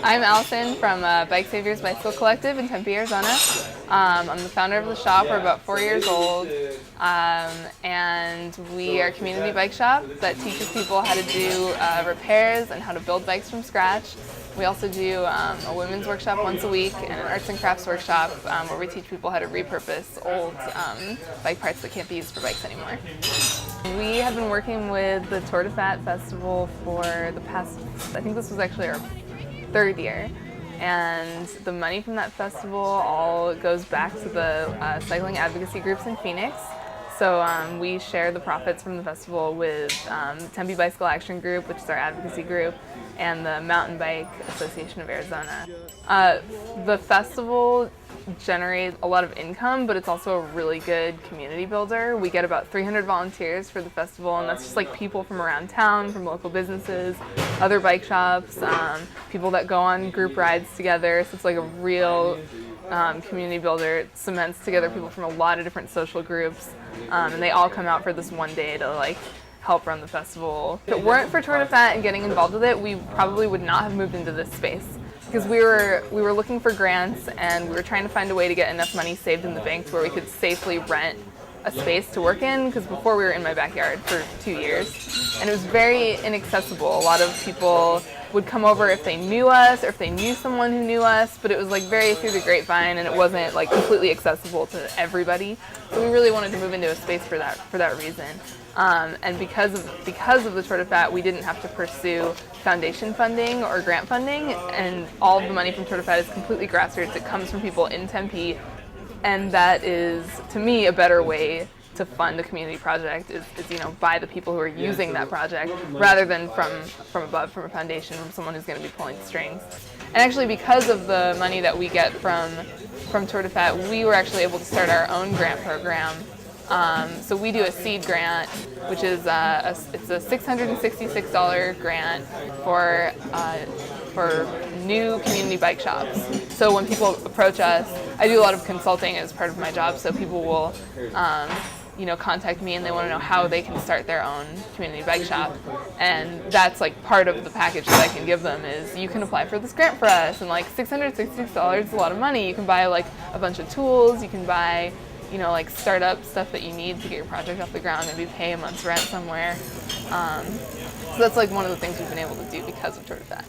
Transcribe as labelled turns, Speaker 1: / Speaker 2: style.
Speaker 1: I'm Allison from Bike Saviours Bicycle Collective in Tempe, Arizona. I'm the founder of the shop. We're about 4 years old, and we are a community bike shop that teaches people how to do repairs and how to build bikes from scratch. We also do a women's workshop once a week and an arts and crafts workshop where we teach people how to repurpose old bike parts that can't be used for bikes anymore. We have been working with the Tour de Fat Festival for the past, I think this was actually our 3rd year, and the money from that festival all goes back to the cycling advocacy groups in Phoenix. So we share the profits from the festival with the Tempe Bicycle Action Group, which is our advocacy group, and the Mountain Bike Association of Arizona. The festival generates a lot of income, but it's also a really good community builder. We get about 300 volunteers for the festival, and that's just like people from around town, from local businesses, other bike shops, people that go on group rides together. So it's like a real community builder. It cements together people from a lot of different social groups, and they all come out for this one day to help run the festival. If it weren't for Tour de Fat and getting involved with it, we probably would not have moved into this space, because we were looking for grants and we were trying to find a way to get enough money saved in the bank to where we could safely rent a space to work in, because before we were in my backyard for 2 years and it was very inaccessible. A lot of people would come over if they knew us or if they knew someone who knew us, but it was very through the grapevine, and it wasn't completely accessible to everybody. So we really wanted to move into a space for that reason. And because of the Tour de Fat, we didn't have to pursue foundation funding or grant funding, and all of the money from Tour de Fat is completely grassroots. It comes from people in Tempe, and that is, to me, a better way to fund a community project is by the people who are using that project, rather than from above, from a foundation, from someone who's going to be pulling the strings. And actually, because of the money that we get from Tour de Fat, we were actually able to start our own grant program. So we do a seed grant, which is it's a $666 grant for new community bike shops. So when people approach us, I do a lot of consulting as part of my job. So people will contact me and they want to know how they can start their own community bike shop, and that's part of the package that I can give them is you can apply for this grant for us, and $666 is a lot of money. You can buy a bunch of tools, you can buy startup stuff that you need to get your project off the ground, maybe pay a month's rent somewhere. So that's one of the things we've been able to do because of Tour de Fat.